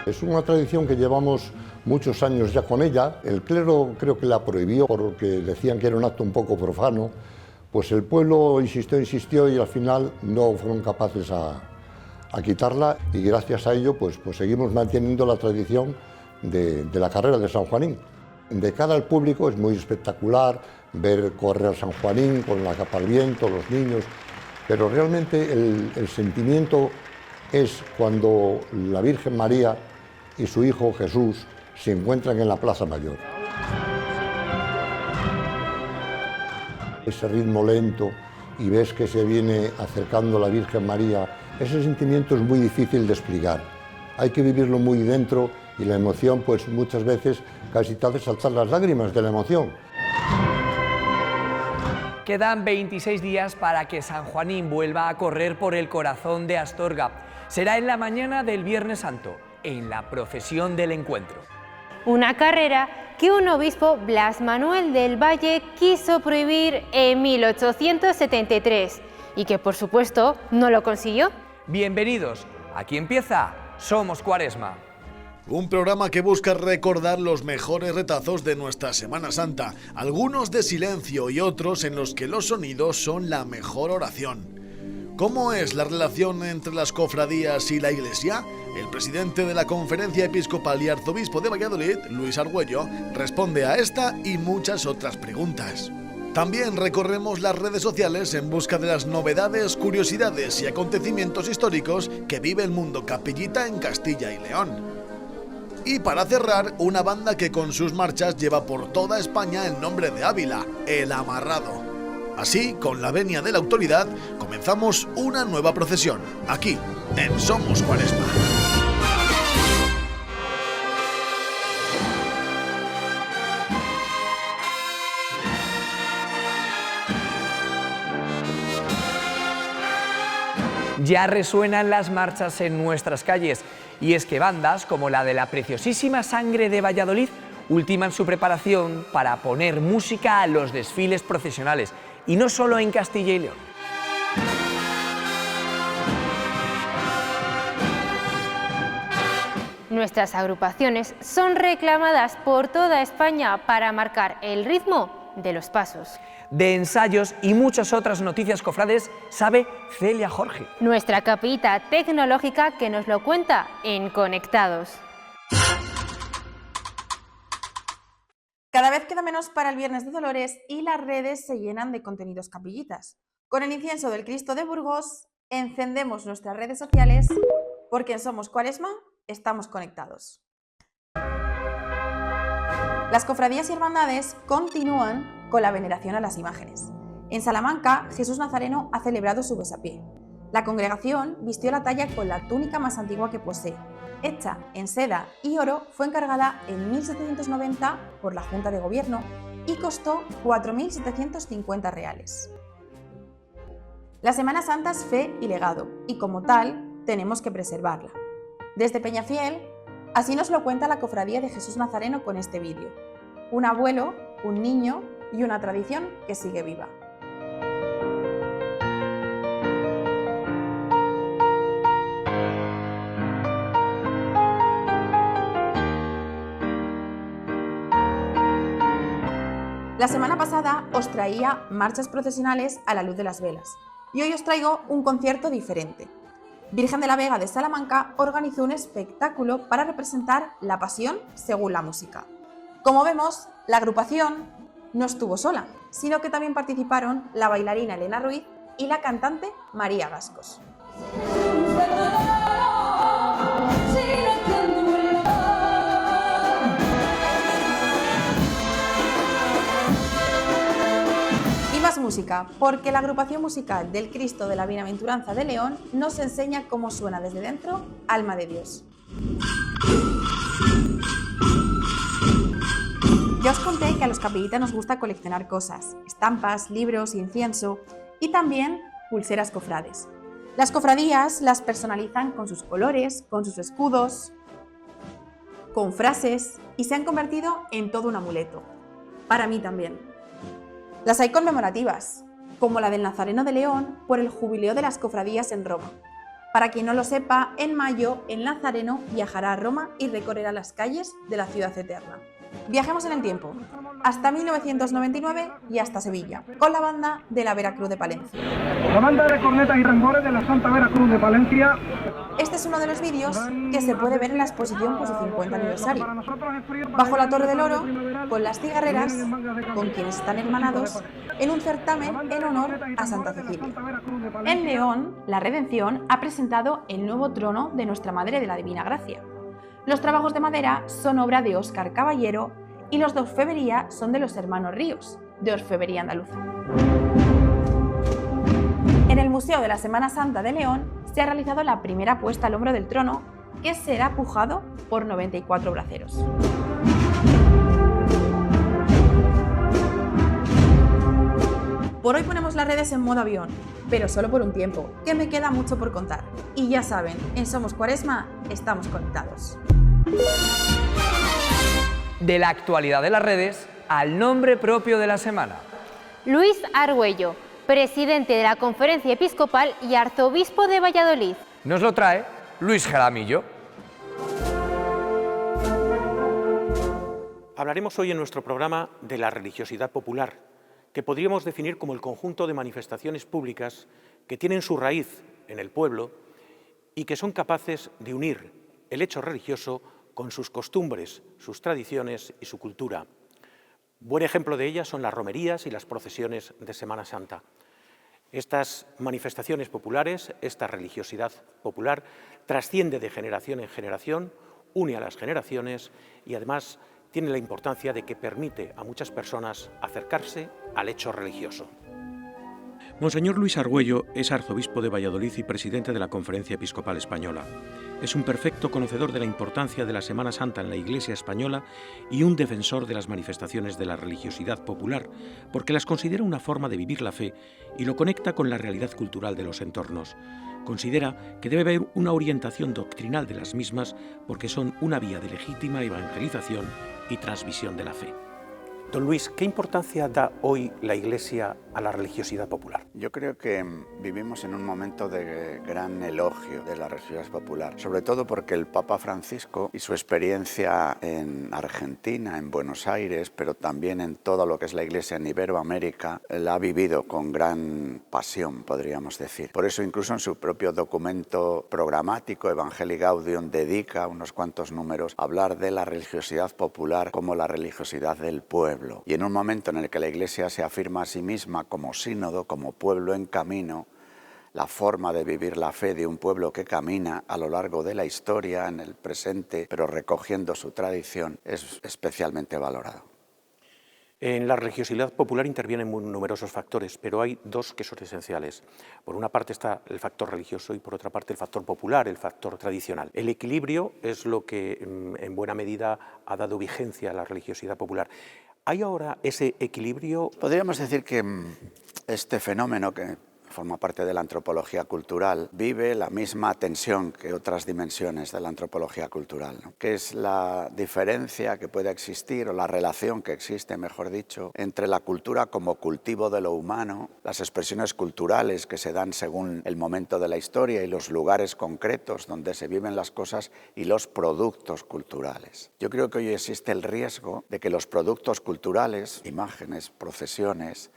Es una tradición que llevamos muchos años ya con ella. El clero creo que la prohibió porque decían que era un acto un poco profano. Pues el pueblo insistió y al final no fueron capaces a quitarla, y gracias a ello pues seguimos manteniendo la tradición de la carrera de San Juanín. De cara al público es muy espectacular ver correr a San Juanín con la capa al viento, los niños, pero realmente el sentimiento es cuando la Virgen María y su hijo Jesús se encuentran en la Plaza Mayor. Ese ritmo lento y ves que se viene acercando la Virgen María, ese sentimiento es muy difícil de explicar. Hay que vivirlo muy dentro y la emoción pues muchas veces casi te hace saltar las lágrimas de la emoción. Quedan 26 días para que San Juanín vuelva a correr por el corazón de Astorga. Será en la mañana del Viernes Santo, en la procesión del encuentro. Una carrera que un obispo, Blas Manuel del Valle, quiso prohibir en 1873 y que, por supuesto, no lo consiguió. Bienvenidos, aquí empieza Somos Cuaresma. Un programa que busca recordar los mejores retazos de nuestra Semana Santa, algunos de silencio y otros en los que los sonidos son la mejor oración. ¿Cómo es la relación entre las cofradías y la Iglesia? El presidente de la Conferencia Episcopal y Arzobispo de Valladolid, Luis Argüello, responde a esta y muchas otras preguntas. También recorremos las redes sociales en busca de las novedades, curiosidades y acontecimientos históricos que vive el mundo capillita en Castilla y León. Y para cerrar, una banda que con sus marchas lleva por toda España el nombre de Ávila, El Amarrado. Así, con la venia de la autoridad, comenzamos una nueva procesión, aquí, en Somos Cuaresma. Ya resuenan las marchas en nuestras calles, y es que bandas como la de la preciosísima Sangre de Valladolid ultiman su preparación para poner música a los desfiles procesionales, y no solo en Castilla y León. Nuestras agrupaciones son reclamadas por toda España para marcar el ritmo de los pasos. De ensayos y muchas otras noticias cofrades sabe Celia Jorge. Nuestra capillita tecnológica que nos lo cuenta en Conectados. Cada vez queda menos para el Viernes de Dolores y las redes se llenan de contenidos capillitas. Con el incienso del Cristo de Burgos encendemos nuestras redes sociales porque en Somos Cuaresma estamos conectados. Las cofradías y hermandades continúan con la veneración a las imágenes. En Salamanca, Jesús Nazareno ha celebrado su besapié. La congregación vistió la talla con la túnica más antigua que posee. Hecha en seda y oro, fue encargada en 1790 por la Junta de Gobierno y costó 4.750 reales. La Semana Santa es fe y legado, y como tal, tenemos que preservarla. Desde Peñafiel, así nos lo cuenta la Cofradía de Jesús Nazareno con este vídeo. Un abuelo, un niño y una tradición que sigue viva. La semana pasada os traía marchas procesionales a la luz de las velas y hoy os traigo un concierto diferente. Virgen de la Vega de Salamanca organizó un espectáculo para representar la Pasión según la música. Como vemos, la agrupación no estuvo sola, sino que también participaron la bailarina Elena Ruiz y la cantante María Gascos. Y más música, porque la agrupación musical del Cristo de la Bienaventuranza de León nos enseña cómo suena desde dentro Alma de Dios. Ya os conté que a los capillitas nos gusta coleccionar cosas, estampas, libros, incienso y también pulseras cofrades. Las cofradías las personalizan con sus colores, con sus escudos, con frases y se han convertido en todo un amuleto. Para mí también. Las hay conmemorativas, como la del Nazareno de León por el jubileo de las cofradías en Roma. Para quien no lo sepa, en mayo el Nazareno viajará a Roma y recorrerá las calles de la ciudad eterna. Viajemos en el tiempo, hasta 1999 y hasta Sevilla, con la banda de la Veracruz de Palencia. La banda de cornetas y tambores de la Santa Veracruz de Palencia. Este es uno de los vídeos que se puede ver en la exposición por su 50 aniversario. Bajo la Torre del Oro, con las cigarreras, con quienes están hermanados, en un certamen en honor a Santa Cecilia. En León, la Redención ha presentado el nuevo trono de Nuestra Madre de la Divina Gracia. Los trabajos de madera son obra de Óscar Caballero y los de orfebrería son de los hermanos Ríos, de Orfebrería Andaluza. En el Museo de la Semana Santa de León se ha realizado la primera puesta al hombro del trono, que será pujado por 94 braceros. Por hoy ponemos las redes en modo avión, pero solo por un tiempo, que me queda mucho por contar. Y ya saben, en Somos Cuaresma estamos conectados. De la actualidad de las redes al nombre propio de la semana. Luis Argüello, presidente de la Conferencia Episcopal y arzobispo de Valladolid. Nos lo trae Luis Jaramillo. Hablaremos hoy en nuestro programa de la religiosidad popular, que podríamos definir como el conjunto de manifestaciones públicas que tienen su raíz en el pueblo y que son capaces de unir el hecho religioso con sus costumbres, sus tradiciones y su cultura. Buen ejemplo de ellas son las romerías y las procesiones de Semana Santa. Estas manifestaciones populares, esta religiosidad popular, trasciende de generación en generación, une a las generaciones y además tiene la importancia de que permite a muchas personas acercarse al hecho religioso. Monseñor Luis Argüello es arzobispo de Valladolid y presidente de la Conferencia Episcopal Española. Es un perfecto conocedor de la importancia de la Semana Santa en la Iglesia española y un defensor de las manifestaciones de la religiosidad popular, porque las considera una forma de vivir la fe y lo conecta con la realidad cultural de los entornos. Considera que debe haber una orientación doctrinal de las mismas porque son una vía de legítima evangelización y transmisión de la fe. Don Luis, ¿qué importancia da hoy la Iglesia a la religiosidad popular? Yo creo que vivimos en un momento de gran elogio de la religiosidad popular, sobre todo porque el Papa Francisco y su experiencia en Argentina, en Buenos Aires, pero también en todo lo que es la Iglesia en Iberoamérica, la ha vivido con gran pasión, podríamos decir. Por eso incluso en su propio documento programático, Evangelii Gaudium, dedica unos cuantos números a hablar de la religiosidad popular como la religiosidad del pueblo. Y en un momento en el que la Iglesia se afirma a sí misma como sínodo, como pueblo en camino, la forma de vivir la fe de un pueblo que camina a lo largo de la historia, en el presente, pero recogiendo su tradición, es especialmente valorado. En la religiosidad popular intervienen muy numerosos factores, pero hay dos que son esenciales. Por una parte está el factor religioso y por otra parte el factor popular, el factor tradicional. El equilibrio es lo que en buena medida ha dado vigencia a la religiosidad popular. ¿Hay ahora ese equilibrio? Podríamos decir que este fenómeno que forma parte de la antropología cultural, vive la misma tensión que otras dimensiones de la antropología cultural, ¿no? Que es la diferencia que puede existir, o la relación que existe, mejor dicho, entre la cultura como cultivo de lo humano, las expresiones culturales que se dan según el momento de la historia y los lugares concretos donde se viven las cosas, y los productos culturales. Yo creo que hoy existe el riesgo de que los productos culturales, imágenes, procesiones,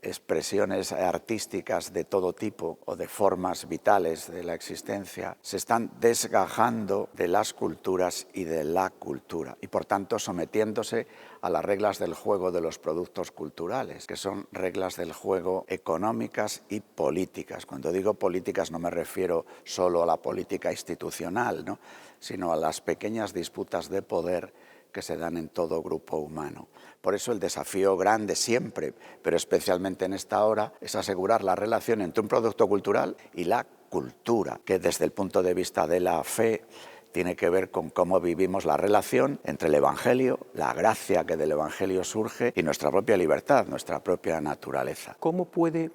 expresiones artísticas de todo tipo o de formas vitales de la existencia, se están desgajando de las culturas y de la cultura y por tanto sometiéndose a las reglas del juego de los productos culturales, que son reglas del juego económicas y políticas. Cuando digo políticas no me refiero solo a la política institucional, ¿no?, sino a las pequeñas disputas de poder que se dan en todo grupo humano. Por eso el desafío grande siempre, pero especialmente en esta hora, es asegurar la relación entre un producto cultural y la cultura, que desde el punto de vista de la fe tiene que ver con cómo vivimos la relación entre el Evangelio, la gracia que del Evangelio surge, y nuestra propia libertad, nuestra propia naturaleza. ¿Cómo puede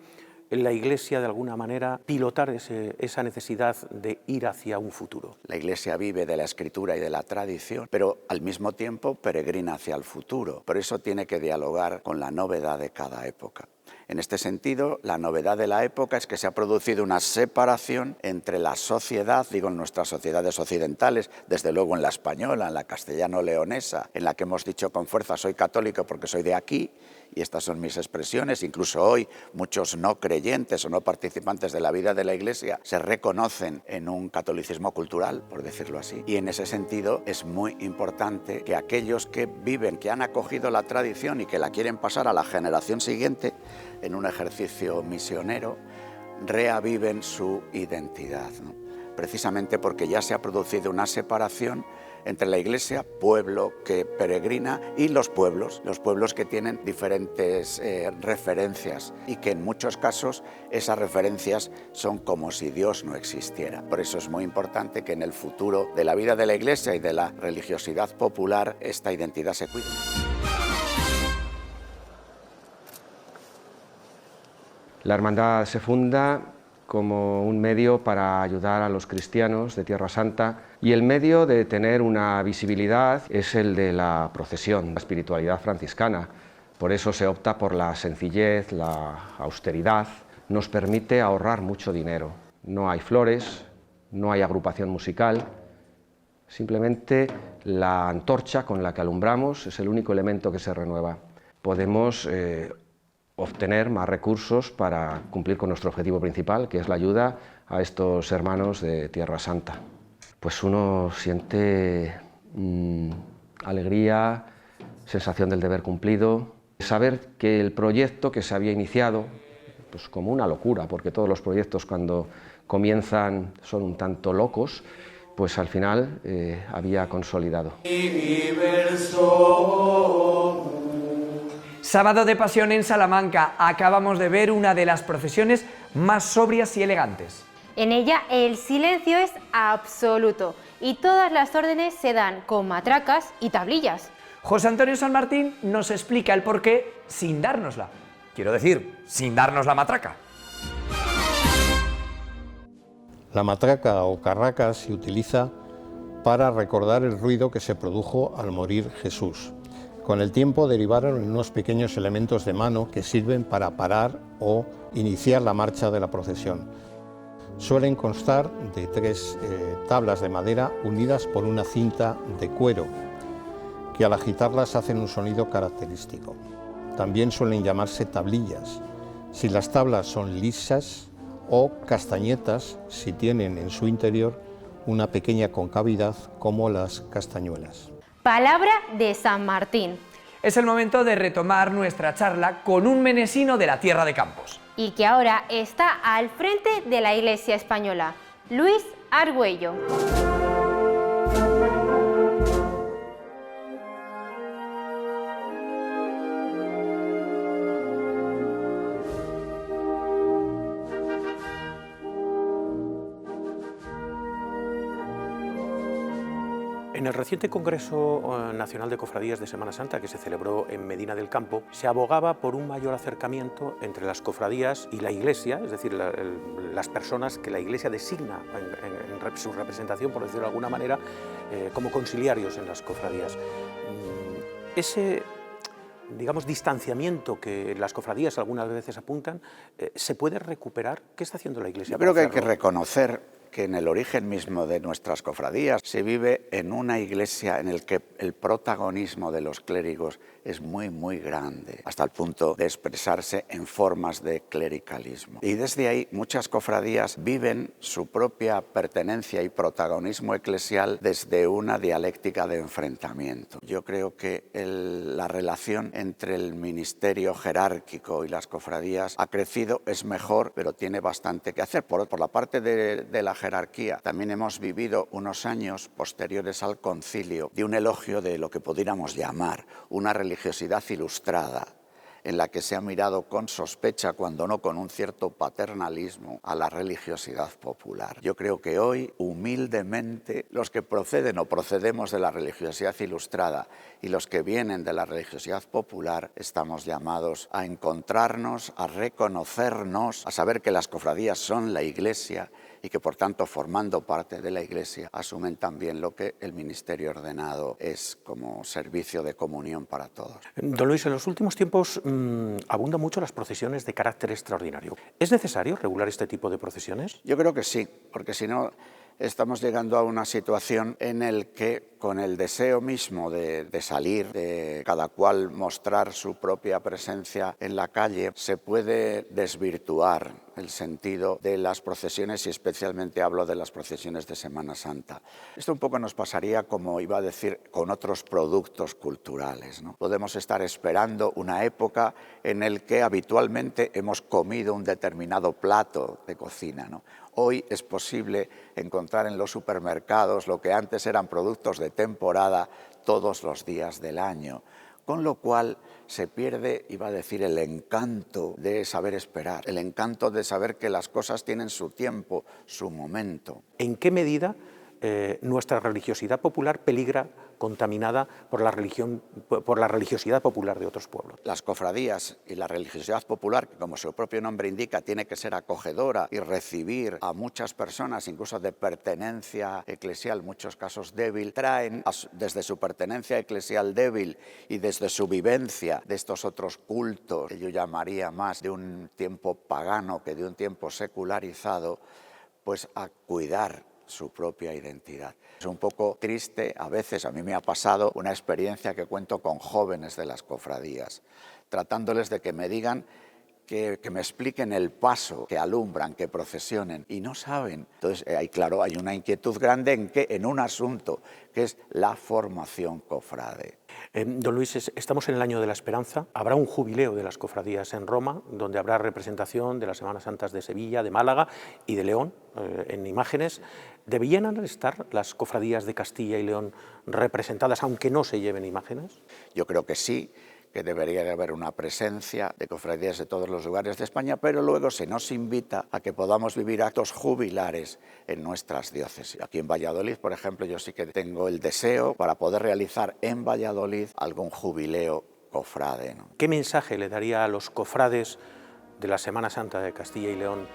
la Iglesia de alguna manera pilotar esa necesidad de ir hacia un futuro? La Iglesia vive de la Escritura y de la tradición, pero al mismo tiempo peregrina hacia el futuro. Por eso tiene que dialogar con la novedad de cada época. En este sentido, la novedad de la época es que se ha producido una separación entre la sociedad, digo en nuestras sociedades occidentales, desde luego en la española, en la castellano-leonesa, en la que hemos dicho con fuerza soy católico porque soy de aquí, y estas son mis expresiones. Incluso hoy muchos no creyentes o no participantes de la vida de la Iglesia se reconocen en un catolicismo cultural, por decirlo así. Y en ese sentido es muy importante que aquellos que viven, que han acogido la tradición y que la quieren pasar a la generación siguiente en un ejercicio misionero, reaviven su identidad, ¿no? Precisamente porque ya se ha producido una separación entre la Iglesia, pueblo que peregrina, y los pueblos que tienen diferentes referencias y que en muchos casos esas referencias son como si Dios no existiera. Por eso es muy importante que en el futuro de la vida de la Iglesia y de la religiosidad popular esta identidad se cuide. La hermandad se funda como un medio para ayudar a los cristianos de Tierra Santa, y el medio de tener una visibilidad es el de la procesión, la espiritualidad franciscana. Por eso se opta por la sencillez, la austeridad. Nos permite ahorrar mucho dinero. No hay flores, no hay agrupación musical, simplemente la antorcha con la que alumbramos es el único elemento que se renueva. Podemos obtener más recursos para cumplir con nuestro objetivo principal, que es la ayuda a estos hermanos de Tierra Santa. Pues uno siente alegría, sensación del deber cumplido, saber que el proyecto que se había iniciado, pues como una locura, porque todos los proyectos cuando comienzan son un tanto locos, pues al final había consolidado. Sábado de Pasión en Salamanca. Acabamos de ver una de las procesiones más sobrias y elegantes. En ella el silencio es absoluto y todas las órdenes se dan con matracas y tablillas. José Antonio San Martín nos explica el porqué sin dárnosla. Quiero decir, sin darnos la matraca. La matraca o carraca se utiliza para recordar el ruido que se produjo al morir Jesús. Con el tiempo derivaron en unos pequeños elementos de mano que sirven para parar o iniciar la marcha de la procesión. Suelen constar de 3 tablas de madera unidas por una cinta de cuero, que al agitarlas hacen un sonido característico. También suelen llamarse tablillas, si las tablas son lisas, o castañetas, si tienen en su interior una pequeña concavidad como las castañuelas. Palabra de San Martín. Es el momento de retomar nuestra charla con un menesino de la Tierra de Campos. Y que ahora está al frente de la Iglesia española, Luis Argüello. En el reciente Congreso Nacional de Cofradías de Semana Santa, que se celebró en Medina del Campo, se abogaba por un mayor acercamiento entre las cofradías y la Iglesia, es decir, las personas que la Iglesia designa en su representación, por decirlo de alguna manera, como conciliarios en las cofradías. Ese, digamos, distanciamiento que las cofradías algunas veces apuntan, ¿se puede recuperar? ¿Qué está haciendo la Iglesia? Yo creo que hay que reconocer que en el origen mismo de nuestras cofradías se vive en una iglesia en el que el protagonismo de los clérigos es muy, muy grande, hasta el punto de expresarse en formas de clericalismo. Y desde ahí muchas cofradías viven su propia pertenencia y protagonismo eclesial desde una dialéctica de enfrentamiento. Yo creo que la relación entre el ministerio jerárquico y las cofradías ha crecido, es mejor, pero tiene bastante que hacer. Por la parte de la jerarquía, también hemos vivido unos años posteriores al concilio de un elogio de lo que pudiéramos llamar una religiosidad ilustrada, en la que se ha mirado con sospecha, cuando no con un cierto paternalismo, a la religiosidad popular. Yo creo que hoy, humildemente, los que proceden o procedemos de la religiosidad ilustrada y los que vienen de la religiosidad popular, estamos llamados a encontrarnos, a reconocernos, a saber que las cofradías son la Iglesia y que por tanto, formando parte de la Iglesia, asumen también lo que el ministerio ordenado es como servicio de comunión para todos. Don Luis, en los últimos tiempos abundan mucho las procesiones de carácter extraordinario. ¿Es necesario regular este tipo de procesiones? Yo creo que sí, porque si no estamos llegando a una situación en la que, con el deseo mismo de salir, de cada cual mostrar su propia presencia en la calle, se puede desvirtuar el sentido de las procesiones, y especialmente hablo de las procesiones de Semana Santa. Esto un poco nos pasaría, como iba a decir, con otros productos culturales, ¿no? Podemos estar esperando una época en la que habitualmente hemos comido un determinado plato de cocina, ¿no? Hoy es posible encontrar en los supermercados lo que antes eran productos de temporada todos los días del año, con lo cual se pierde, iba a decir, el encanto de saber esperar, el encanto de saber que las cosas tienen su tiempo, su momento. ¿En qué medida nuestra religiosidad popular peligra contaminada por la religiosidad popular de otros pueblos? Las cofradías y la religiosidad popular, que como su propio nombre indica, tiene que ser acogedora y recibir a muchas personas, incluso de pertenencia eclesial, en muchos casos débil, traen desde su pertenencia eclesial débil y desde su vivencia de estos otros cultos, que yo llamaría más de un tiempo pagano que de un tiempo secularizado, pues a cuidar su propia identidad. Es un poco triste, a veces a mí me ha pasado una experiencia que cuento con jóvenes de las cofradías, tratándoles de que me digan, que me expliquen el paso, que alumbran, que procesionen, y no saben. Entonces, claro, hay una inquietud grande en un asunto, que es la formación cofrade. Don Luis, estamos en el año de la esperanza. Habrá un jubileo de las cofradías en Roma, donde habrá representación de las Semanas Santas de Sevilla, de Málaga y de León en imágenes. ¿Deberían estar las cofradías de Castilla y León representadas, aunque no se lleven imágenes? Yo creo que sí, que debería de haber una presencia de cofradías de todos los lugares de España, pero luego se nos invita a que podamos vivir actos jubilares en nuestras diócesis. Aquí en Valladolid, por ejemplo, yo sí que tengo el deseo para poder realizar en Valladolid algún jubileo cofrade, ¿no? ¿Qué mensaje le daría a los cofrades de la Semana Santa de Castilla y León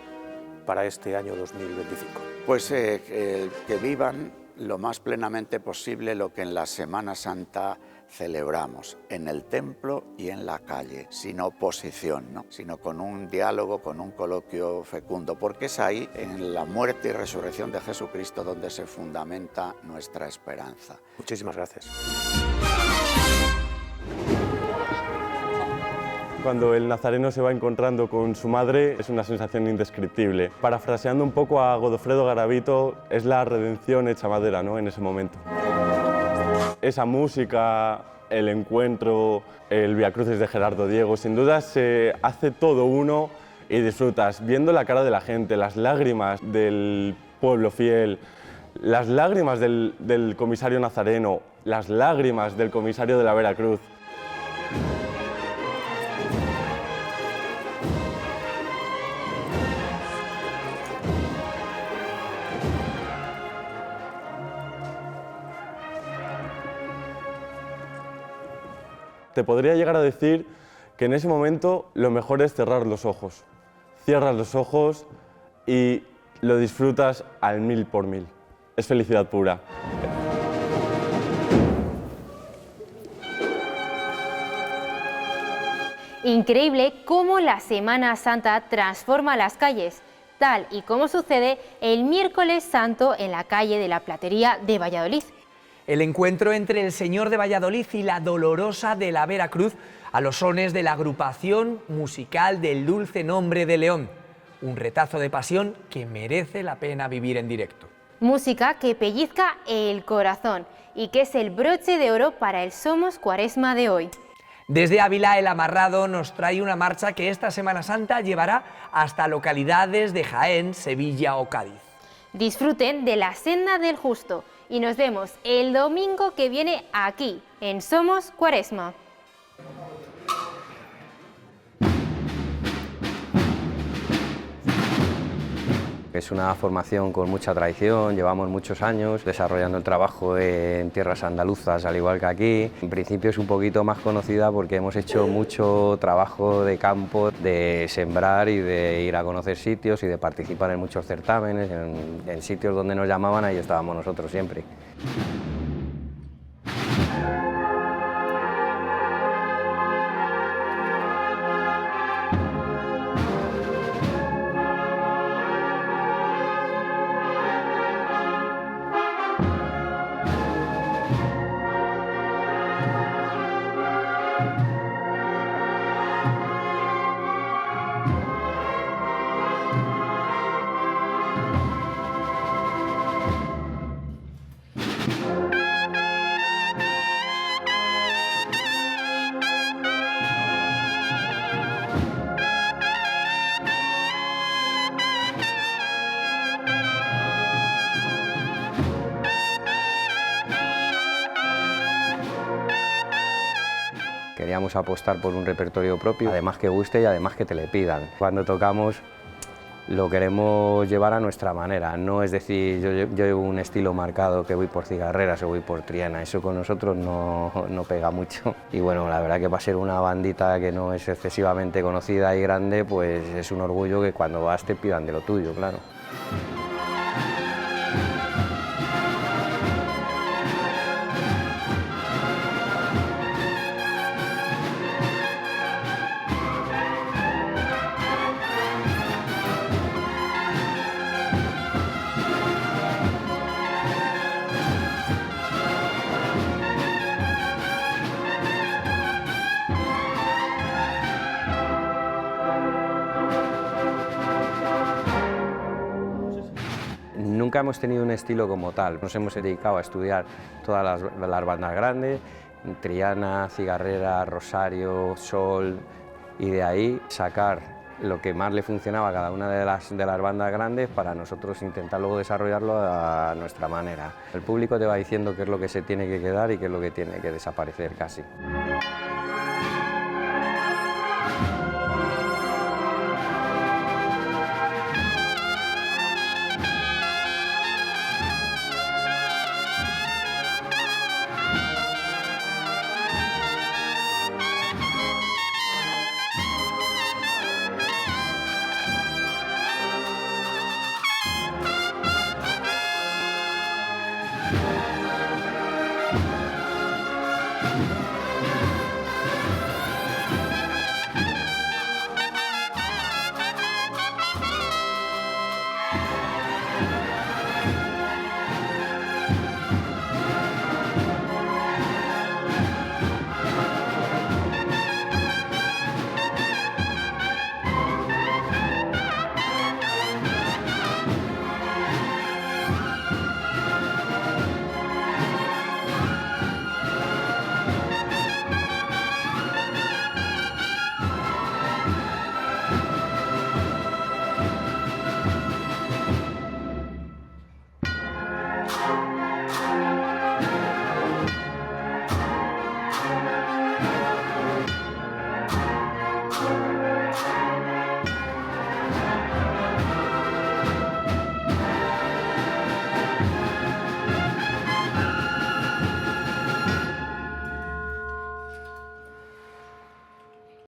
para este año 2025? Pues que vivan lo más plenamente posible lo que en la Semana Santa celebramos, en el templo y en la calle, sin oposición, ¿no? Sino con un diálogo, con un coloquio fecundo, porque es ahí, en la muerte y resurrección de Jesucristo, donde se fundamenta nuestra esperanza. Muchísimas gracias. Cuando el nazareno se va encontrando con su madre es una sensación indescriptible. Parafraseando un poco a Godofredo Garavito, es la redención hecha madera, ¿no? En ese momento. Esa música, el encuentro, el Viacrucis de Gerardo Diego, sin duda se hace todo uno y disfrutas viendo la cara de la gente, las lágrimas del pueblo fiel, las lágrimas del comisario nazareno, las lágrimas del comisario de la Veracruz. Te podría llegar a decir que en ese momento lo mejor es cerrar los ojos. Cierras los ojos y lo disfrutas al 1000 por 1000. Es felicidad pura. Increíble cómo la Semana Santa transforma las calles, tal y como sucede el miércoles santo en la calle de la Platería de Valladolid. El encuentro entre el Señor de Valladolid y la Dolorosa de la Veracruz a los sones de la agrupación musical del Dulce Nombre de León. Un retazo de pasión que merece la pena vivir en directo. Música que pellizca el corazón y que es el broche de oro para el Somos Cuaresma de hoy. Desde Ávila, el Amarrado nos trae una marcha que esta Semana Santa llevará hasta localidades de Jaén, Sevilla o Cádiz. Disfruten de la senda del justo y nos vemos el domingo que viene aquí, en Somos Cuaresma. Es una formación con mucha tradición, llevamos muchos años desarrollando el trabajo en tierras andaluzas, al igual que aquí. En principio es un poquito más conocida porque hemos hecho mucho trabajo de campo, de sembrar y de ir a conocer sitios y de participar en muchos certámenes, en sitios donde nos llamaban, ahí estábamos nosotros siempre. Queríamos apostar por un repertorio propio, además que guste y además que te le pidan. Cuando tocamos lo queremos llevar a nuestra manera, no es decir, yo llevo un estilo marcado que voy por Cigarreras o voy por Triana, eso con nosotros no pega mucho. Y bueno, la verdad que para ser una bandita que no es excesivamente conocida y grande, pues es un orgullo que cuando vas te pidan de lo tuyo, claro. Nunca hemos tenido un estilo como tal, nos hemos dedicado a estudiar todas las bandas grandes, Triana, Cigarrera, Rosario, Sol, y de ahí sacar lo que más le funcionaba a cada una de las bandas grandes para nosotros intentar luego desarrollarlo a nuestra manera. El público te va diciendo qué es lo que se tiene que quedar y qué es lo que tiene que desaparecer casi.